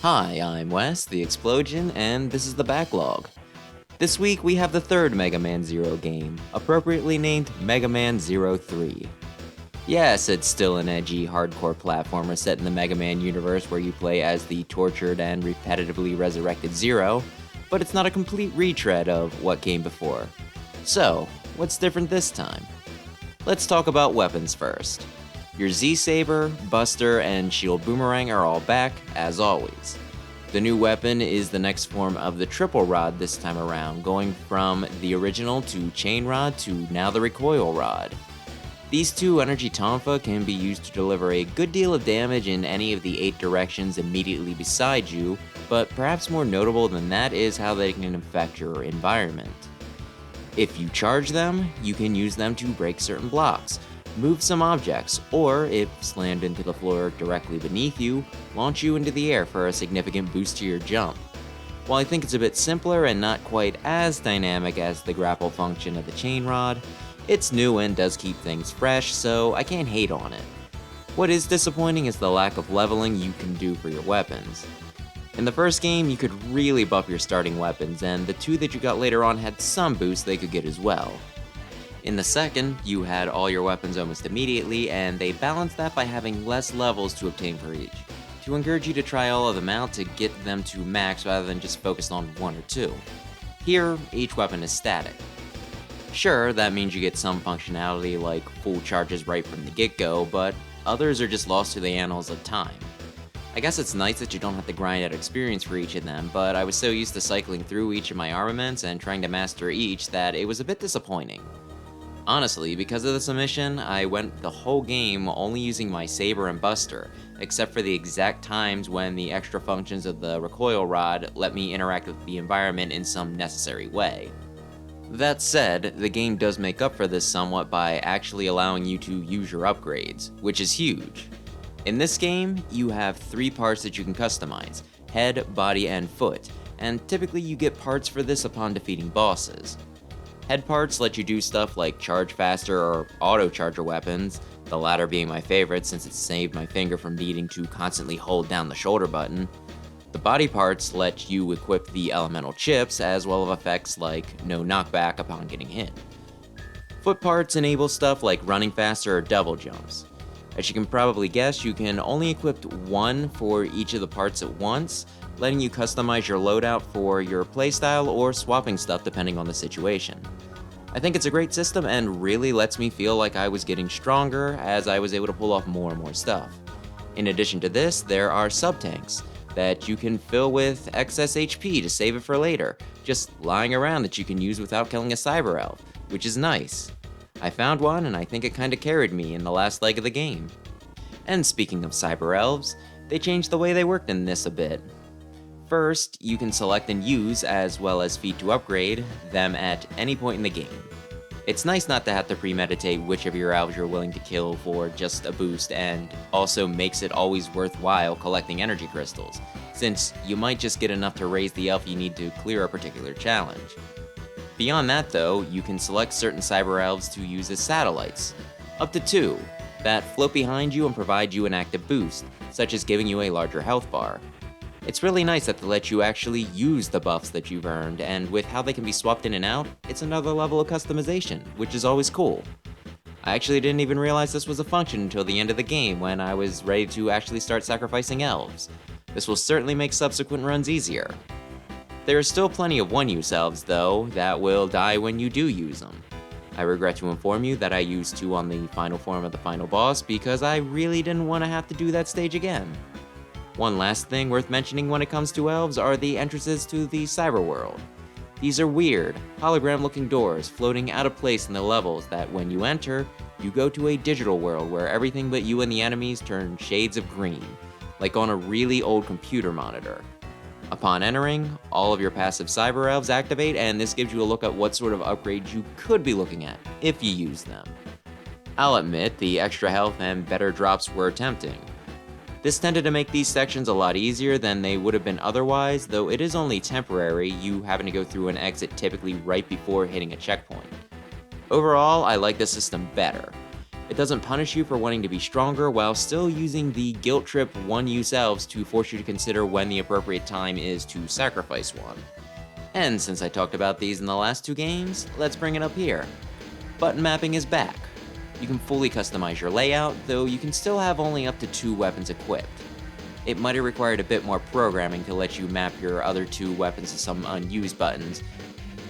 Hi, I'm Wes, the Explosion, and this is the Backlog. This week we have the third Mega Man Zero game, appropriately named Mega Man Zero 3. Yes, it's still an edgy, hardcore platformer set in the Mega Man universe where you play as the tortured and repetitively resurrected Zero, but it's not a complete retread of what came before. So, what's different this time? Let's talk about weapons first. Your Z-Saber, Buster, and Shield Boomerang are all back, as always. The new weapon is the next form of the Triple Rod this time around, going from the original to Chain Rod to now the Recoil Rod. These two energy tonfa can be used to deliver a good deal of damage in any of the 8 directions immediately beside you, but perhaps more notable than that is how they can affect your environment. If you charge them, you can use them to break certain blocks, move some objects, or if slammed into the floor directly beneath you, launch you into the air for a significant boost to your jump. While I think it's a bit simpler and not quite as dynamic as the grapple function of the Chain Rod, it's new and does keep things fresh, so I can't hate on it. What is disappointing is the lack of leveling you can do for your weapons. In the first game, you could really buff your starting weapons, and the two that you got later on had some boosts they could get as well. In the second, you had all your weapons almost immediately, and they balanced that by having less levels to obtain for each, to encourage you to try all of them out to get them to max rather than just focus on one or two. Here, each weapon is static. Sure, that means you get some functionality like full charges right from the get-go, but others are just lost to the annals of time. I guess it's nice that you don't have to grind out experience for each of them, but I was so used to cycling through each of my armaments and trying to master each that it was a bit disappointing. Honestly, because of this omission, I went the whole game only using my Saber and Buster, except for the exact times when the extra functions of the Recoil Rod let me interact with the environment in some necessary way. That said, the game does make up for this somewhat by actually allowing you to use your upgrades, which is huge. In this game, you have 3 parts that you can customize: head, body, and foot, and typically you get parts for this upon defeating bosses. Head parts let you do stuff like charge faster or auto-charge your weapons, the latter being my favorite since it saved my finger from needing to constantly hold down the shoulder button. The body parts let you equip the elemental chips, as well as effects like no knockback upon getting hit. Foot parts enable stuff like running faster or double jumps. As you can probably guess, you can only equip one for each of the parts at once, letting you customize your loadout for your playstyle or swapping stuff depending on the situation. I think it's a great system and really lets me feel like I was getting stronger as I was able to pull off more and more stuff. In addition to this, there are sub-tanks that you can fill with excess HP to save it for later, just lying around that you can use without killing a cyber elf, which is nice. I found one and I think it kinda carried me in the last leg of the game. And speaking of cyber elves, they changed the way they worked in this a bit. First, you can select and use, as well as feat to upgrade, them at any point in the game. It's nice not to have to premeditate which of your elves you're willing to kill for just a boost, and also makes it always worthwhile collecting energy crystals, since you might just get enough to raise the elf you need to clear a particular challenge. Beyond that though, you can select certain cyber elves to use as satellites, up to 2, that float behind you and provide you an active boost, such as giving you a larger health bar. It's really nice that they let you actually use the buffs that you've earned, and with how they can be swapped in and out, it's another level of customization, which is always cool. I actually didn't even realize this was a function until the end of the game when I was ready to actually start sacrificing elves. This will certainly make subsequent runs easier. There are still plenty of one-use elves though, that will die when you do use them. I regret to inform you that I used 2 on the final form of the final boss because I really didn't want to have to do that stage again. One last thing worth mentioning when it comes to elves are the entrances to the cyber world. These are weird, hologram-looking doors floating out of place in the levels that when you enter, you go to a digital world where everything but you and the enemies turn shades of green, like on a really old computer monitor. Upon entering, all of your passive cyber elves activate, and this gives you a look at what sort of upgrades you could be looking at, if you use them. I'll admit, the extra health and better drops were tempting. This tended to make these sections a lot easier than they would have been otherwise, though it is only temporary, you having to go through an exit typically right before hitting a checkpoint. Overall, I like the system better. It doesn't punish you for wanting to be stronger while still using the guilt trip one-use elves to force you to consider when the appropriate time is to sacrifice one. And since I talked about these in the last two games, let's bring it up here. Button mapping is back. You can fully customize your layout, though you can still have only up to 2 weapons equipped. It might have required a bit more programming to let you map your other 2 weapons to some unused buttons,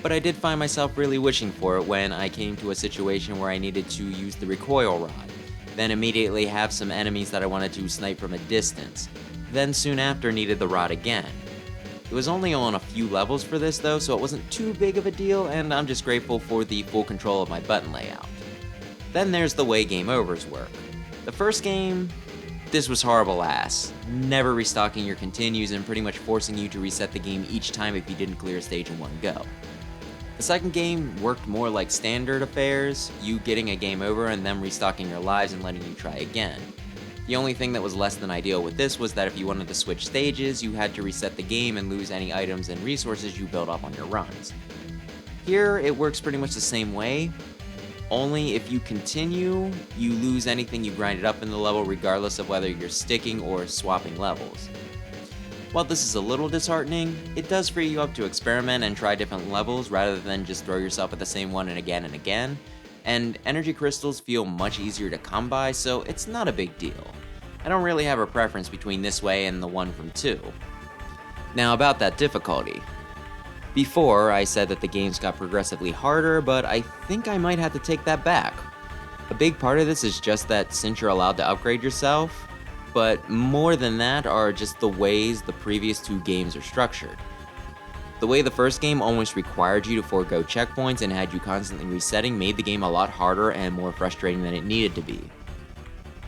but I did find myself really wishing for it when I came to a situation where I needed to use the recoil rod, then immediately have some enemies that I wanted to snipe from a distance, then soon after needed the rod again. It was only on a few levels for this though, so it wasn't too big of a deal, and I'm just grateful for the full control of my button layout. Then there's the way game overs work. The first game, this was horrible ass. Never restocking your continues and pretty much forcing you to reset the game each time if you didn't clear a stage in one go. The second game worked more like standard affairs, you getting a game over and them restocking your lives and letting you try again. The only thing that was less than ideal with this was that if you wanted to switch stages, you had to reset the game and lose any items and resources you built up on your runs. Here, it works pretty much the same way, only if you continue, you lose anything you grinded up in the level regardless of whether you're sticking or swapping levels. While this is a little disheartening, it does free you up to experiment and try different levels rather than just throw yourself at the same one and again, and energy crystals feel much easier to come by, so it's not a big deal. I don't really have a preference between this way and the one from 2. Now about that difficulty. Before, I said that the games got progressively harder, but I think I might have to take that back. A big part of this is just that since you're allowed to upgrade yourself, but more than that are just the ways the previous 2 games are structured. The way the first game almost required you to forego checkpoints and had you constantly resetting made the game a lot harder and more frustrating than it needed to be.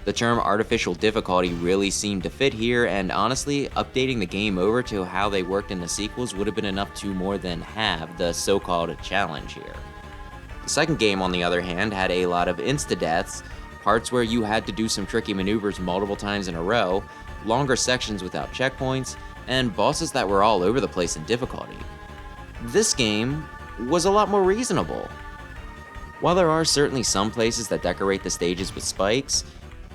The term artificial difficulty really seemed to fit here, and honestly, updating the game over to how they worked in the sequels would have been enough to more than halve the so-called challenge here. The second game, on the other hand, had a lot of insta-deaths, parts where you had to do some tricky maneuvers multiple times in a row, longer sections without checkpoints, and bosses that were all over the place in difficulty. This game was a lot more reasonable. While there are certainly some places that decorate the stages with spikes,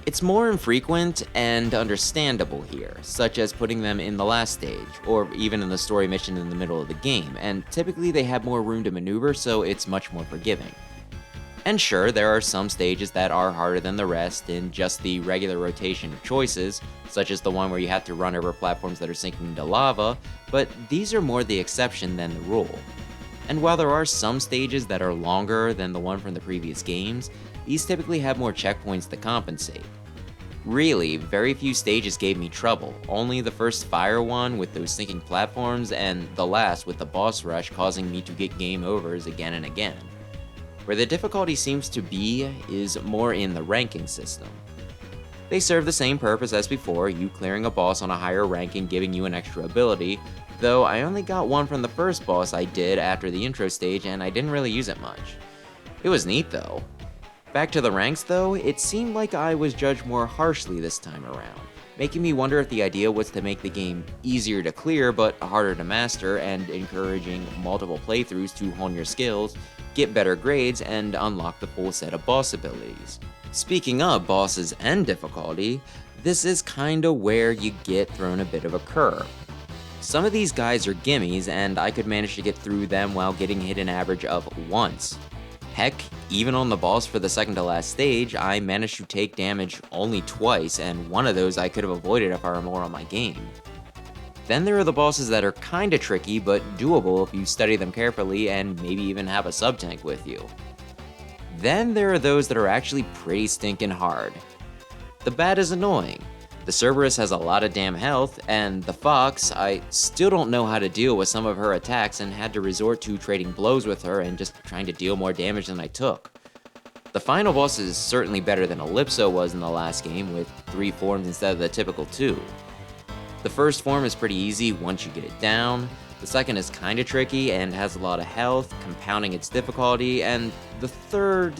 it's more infrequent and understandable here, such as putting them in the last stage, or even in the story mission in the middle of the game, and typically they have more room to maneuver, so it's much more forgiving. And sure, there are some stages that are harder than the rest in just the regular rotation of choices, such as the one where you have to run over platforms that are sinking into lava, but these are more the exception than the rule. And while there are some stages that are longer than the one from the previous games, these typically have more checkpoints to compensate. Really, very few stages gave me trouble, only the first fire one with those sinking platforms and the last with the boss rush causing me to get game overs again and again. Where the difficulty seems to be is more in the ranking system. They serve the same purpose as before, you clearing a boss on a higher rank and giving you an extra ability, though I only got one from the first boss I did after the intro stage and I didn't really use it much. It was neat though. Back to the ranks though, it seemed like I was judged more harshly this time around, making me wonder if the idea was to make the game easier to clear but harder to master and encouraging multiple playthroughs to hone your skills, get better grades, and unlock the full set of boss abilities. Speaking of bosses and difficulty, this is kinda where you get thrown a bit of a curve. Some of these guys are gimmies and I could manage to get through them while getting hit an average of once. Heck, even on the boss for the second to last stage, I managed to take damage only twice, and one of those I could have avoided if I were more on my game. Then there are the bosses that are kinda tricky, but doable if you study them carefully and maybe even have a sub-tank with you. Then there are those that are actually pretty stinking hard. The bat is annoying. The Cerberus has a lot of damn health, and the Fox, I still don't know how to deal with some of her attacks and had to resort to trading blows with her and just trying to deal more damage than I took. The final boss is certainly better than Ellipso was in the last game with 3 forms instead of the typical 2. The first form is pretty easy once you get it down, the second is kinda tricky and has a lot of health, compounding its difficulty, and the third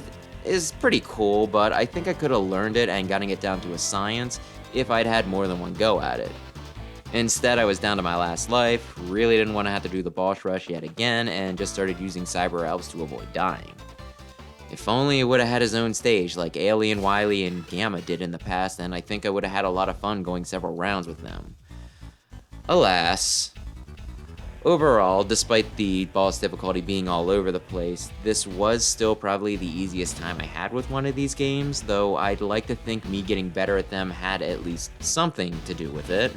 is pretty cool, but I think I could have learned it and gotten it down to a science if I'd had more than one go at it. Instead, I was down to my last life, really didn't want to have to do the boss rush yet again, and just started using Cyber Elves to avoid dying. If only it would have had his own stage like Alien, Wily, and Gamma did in the past, then I think I would have had a lot of fun going several rounds with them. Alas. Overall, despite the boss difficulty being all over the place, this was still probably the easiest time I had with one of these games, though I'd like to think me getting better at them had at least something to do with it.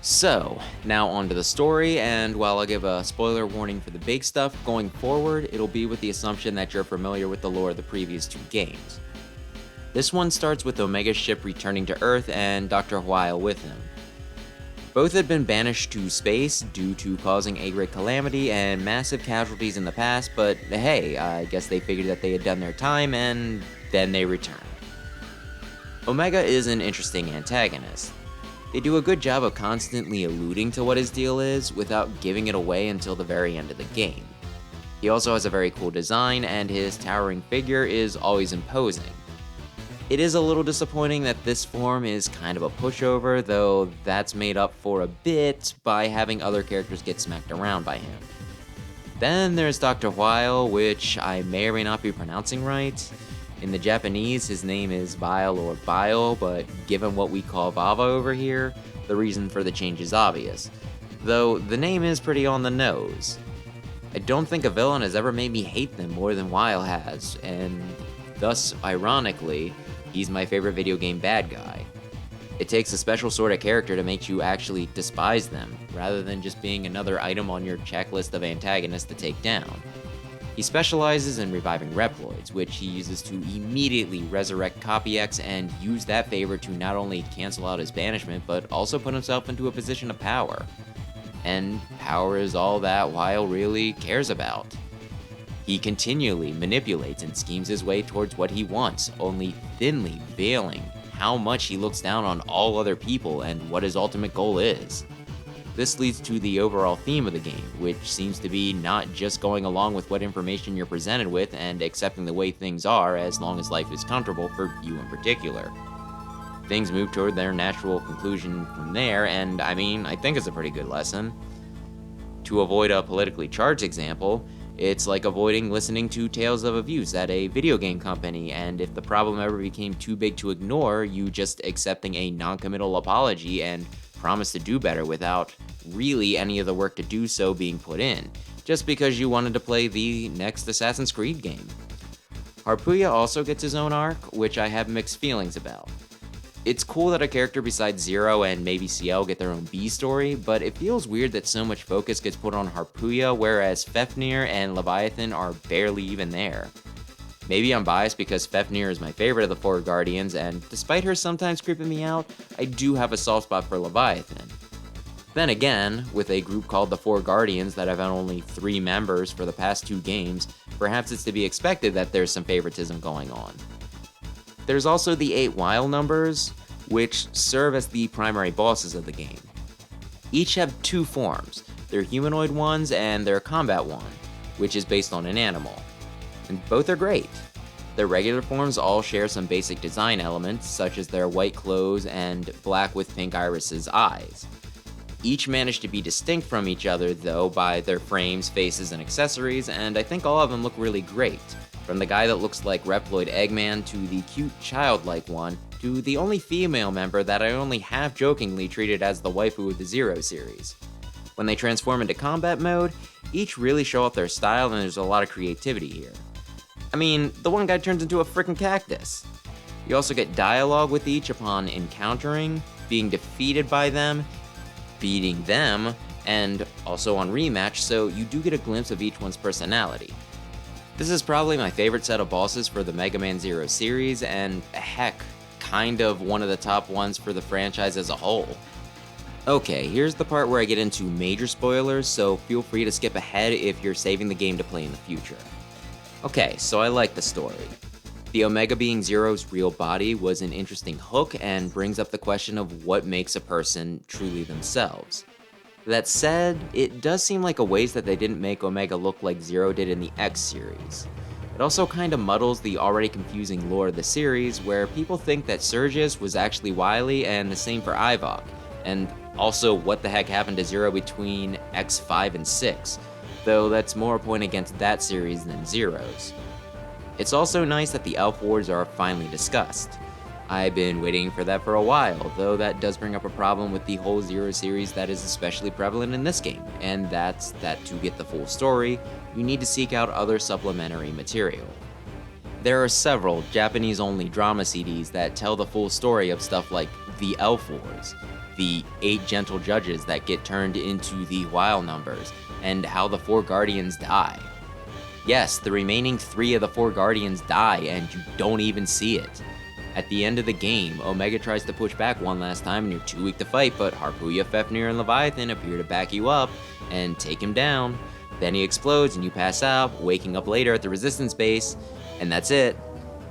So, now on to the story, and while I'll give a spoiler warning for the big stuff, going forward, it'll be with the assumption that you're familiar with the lore of the previous two games. This one starts with Omega's ship returning to Earth and Dr. Weil with him. Both had been banished to space due to causing a great calamity and massive casualties in the past, but hey, I guess they figured that they had done their time and then they returned. Omega is an interesting antagonist. They do a good job of constantly alluding to what his deal is without giving it away until the very end of the game. He also has a very cool design and his towering figure is always imposing. It is a little disappointing that this form is kind of a pushover, though that's made up for a bit by having other characters get smacked around by him. Then there's Dr. Weil, which I may or may not be pronouncing right. In the Japanese, his name is Bile or Bile, but given what we call Vava over here, the reason for the change is obvious, though the name is pretty on the nose. I don't think a villain has ever made me hate them more than Weil has, and thus, ironically, he's my favorite video game bad guy. It takes a special sort of character to make you actually despise them, rather than just being another item on your checklist of antagonists to take down. He specializes in reviving Reploids, which he uses to immediately resurrect Copy X and use that favor to not only cancel out his banishment, but also put himself into a position of power. And power is all that Weil really cares about. He continually manipulates and schemes his way towards what he wants, only thinly veiling how much he looks down on all other people and what his ultimate goal is. This leads to the overall theme of the game, which seems to be not just going along with what information you're presented with and accepting the way things are as long as life is comfortable for you in particular. Things move toward their natural conclusion from there, and I think it's a pretty good lesson. To avoid a politically charged example, it's like avoiding listening to tales of abuse at a video game company, and if the problem ever became too big to ignore, you just accepting a non-committal apology and promise to do better without really any of the work to do so being put in, just because you wanted to play the next Assassin's Creed game. Harpuya also gets his own arc, which I have mixed feelings about. It's cool that a character besides Zero and maybe CL get their own B story, but it feels weird that so much focus gets put on Harpuya, whereas Fafnir and Leviathan are barely even there. Maybe I'm biased because Fafnir is my favorite of the four Guardians, and despite her sometimes creeping me out, I do have a soft spot for Leviathan. Then again, with a group called the Four Guardians that have had only 3 members for the past 2 games, perhaps it's to be expected that there's some favoritism going on. There's also the 8 Weil numbers, which serve as the primary bosses of the game. Each have 2 forms, their humanoid ones and their combat one, which is based on an animal. And both are great. Their regular forms all share some basic design elements, such as their white clothes and black with pink irises eyes. Each manage to be distinct from each other, though, by their frames, faces, and accessories, and I think all of them look really great. From the guy that looks like Reploid Eggman to the cute childlike one, to the only female member that I only half-jokingly treated as the waifu of the Zero series. When they transform into combat mode, each really show off their style and there's a lot of creativity here. The one guy turns into a frickin' cactus. You also get dialogue with each upon encountering, being defeated by them, beating them, and also on rematch, so you do get a glimpse of each one's personality. This is probably my favorite set of bosses for the Mega Man Zero series, and heck, kind of one of the top ones for the franchise as a whole. Okay, here's the part where I get into major spoilers, so feel free to skip ahead if you're saving the game to play in the future. Okay, so I like the story. The Omega being Zero's real body was an interesting hook and brings up the question of what makes a person truly themselves. That said, it does seem like a waste that they didn't make Omega look like Zero did in the X series. It also kinda muddles the already confusing lore of the series, where people think that Sergius was actually Wily and the same for Ivok, and also what the heck happened to Zero between X5 and 6, though that's more a point against that series than Zero's. It's also nice that the Elf Wars are finally discussed. I've been waiting for that for a while, though that does bring up a problem with the whole Zero series that is especially prevalent in this game, and that's that to get the full story, you need to seek out other supplementary material. There are several Japanese-only drama CDs that tell the full story of stuff like the Elf Wars, the 8 gentle judges that get turned into the Wild Numbers, and how the 4 Guardians die. Yes, the remaining 3 of the 4 Guardians die and you don't even see it. At the end of the game, Omega tries to push back one last time and you're too weak to fight, but Harpooya, Fafnir, and Leviathan appear to back you up and take him down. Then he explodes and you pass out, waking up later at the Resistance base, and that's it.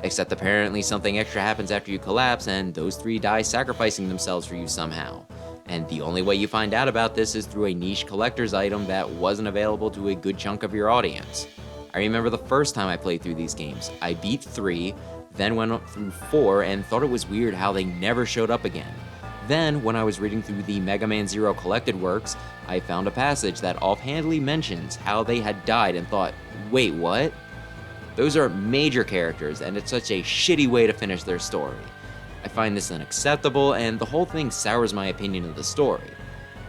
Except apparently something extra happens after you collapse and those 3 die sacrificing themselves for you somehow. And the only way you find out about this is through a niche collector's item that wasn't available to a good chunk of your audience. I remember the first time I played through these games. I beat 3, then went up through 4 and thought it was weird how they never showed up again. Then, when I was reading through the Mega Man Zero collected works, I found a passage that offhandedly mentions how they had died and thought, wait, what? Those are major characters and it's such a shitty way to finish their story. I find this unacceptable and the whole thing sours my opinion of the story.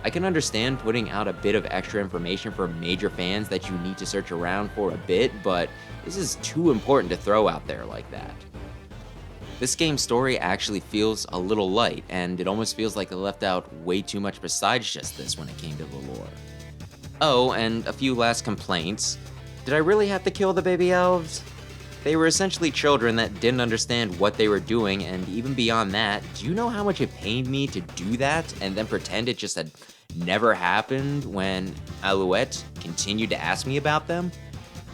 I can understand putting out a bit of extra information for major fans that you need to search around for a bit, but this is too important to throw out there like that. This game's story actually feels a little light, and it almost feels like they left out way too much besides just this when it came to the lore. Oh, and a few last complaints. Did I really have to kill the baby elves? They were essentially children that didn't understand what they were doing, and even beyond that, do you know how much it pained me to do that and then pretend it just had never happened when Alouette continued to ask me about them?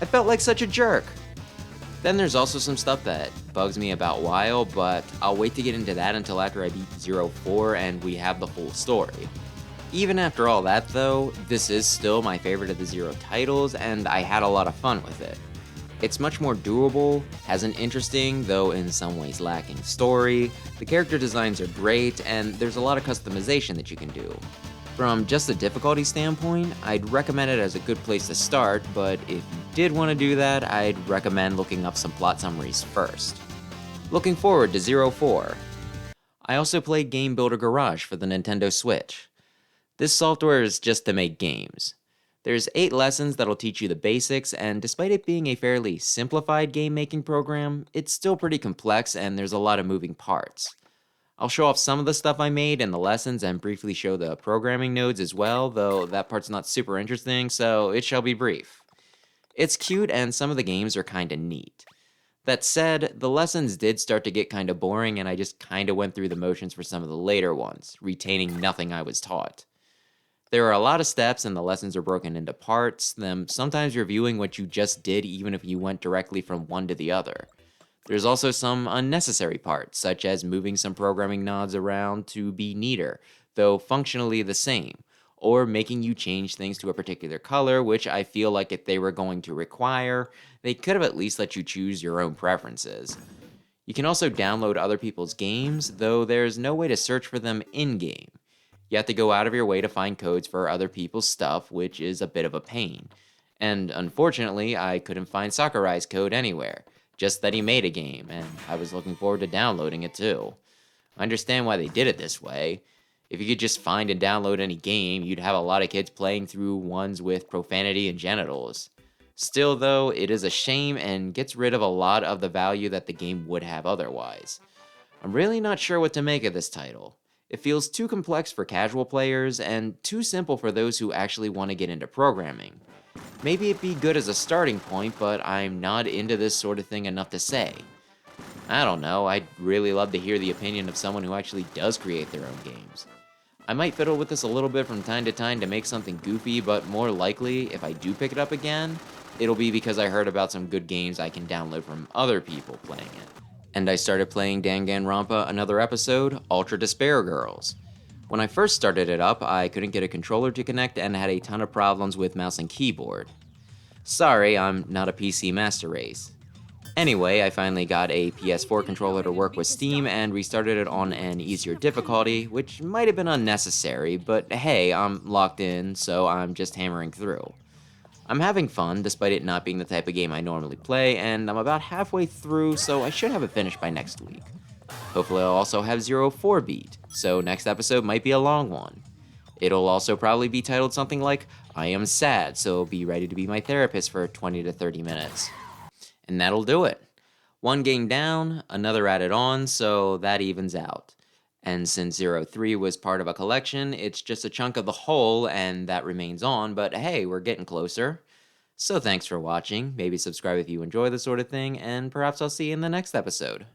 I felt like such a jerk. Then there's also some stuff that bugs me about Weil, but I'll wait to get into that until after I beat 04 and we have the full story. Even after all that though, this is still my favorite of the Zero titles and I had a lot of fun with it. It's much more doable, has an interesting, though in some ways lacking, story, the character designs are great, and there's a lot of customization that you can do. From just a difficulty standpoint, I'd recommend it as a good place to start, but if you did want to do that, I'd recommend looking up some plot summaries first. Looking forward to 04. I also played Game Builder Garage for the Nintendo Switch. This software is just to make games. There's 8 lessons that'll teach you the basics, and despite it being a fairly simplified game-making program, it's still pretty complex and there's a lot of moving parts. I'll show off some of the stuff I made in the lessons and briefly show the programming nodes as well, though that part's not super interesting, so it shall be brief. It's cute and some of the games are kinda neat. That said, the lessons did start to get kinda boring and I just kinda went through the motions for some of the later ones, retaining nothing I was taught. There are a lot of steps and the lessons are broken into parts, them sometimes reviewing what you just did even if you went directly from one to the other. There's also some unnecessary parts, such as moving some programming nodes around to be neater, though functionally the same, or making you change things to a particular color, which I feel like if they were going to require, they could have at least let you choose your own preferences. You can also download other people's games, though there's no way to search for them in-game. You have to go out of your way to find codes for other people's stuff, which is a bit of a pain. And unfortunately, I couldn't find Sakurai's code anywhere, just that he made a game, and I was looking forward to downloading it too. I understand why they did it this way. If you could just find and download any game, you'd have a lot of kids playing through ones with profanity and genitals. Still though, it is a shame and gets rid of a lot of the value that the game would have otherwise. I'm really not sure what to make of this title. It feels too complex for casual players and too simple for those who actually want to get into programming. Maybe it'd be good as a starting point, but I'm not into this sort of thing enough to say. I don't know, I'd really love to hear the opinion of someone who actually does create their own games. I might fiddle with this a little bit from time to time to make something goofy, but more likely, if I do pick it up again, it'll be because I heard about some good games I can download from other people playing it. And I started playing Danganronpa Another Episode, Ultra Despair Girls. When I first started it up, I couldn't get a controller to connect and had a ton of problems with mouse and keyboard. Sorry, I'm not a PC master race. Anyway, I finally got a PS4 controller to work with Steam and restarted it on an easier difficulty, which might have been unnecessary, but hey, I'm locked in, so I'm just hammering through. I'm having fun despite it not being the type of game I normally play, and I'm about halfway through, so I should have it finished by next week. Hopefully I'll also have 04 beat, so next episode might be a long one. It'll also probably be titled something like, I am sad, so be ready to be my therapist for 20 to 30 minutes. And that'll do it. One game down, another added on, so that evens out. And since 03 was part of a collection, it's just a chunk of the whole, and that remains on, but hey, we're getting closer. So thanks for watching, maybe subscribe if you enjoy this sort of thing, and perhaps I'll see you in the next episode.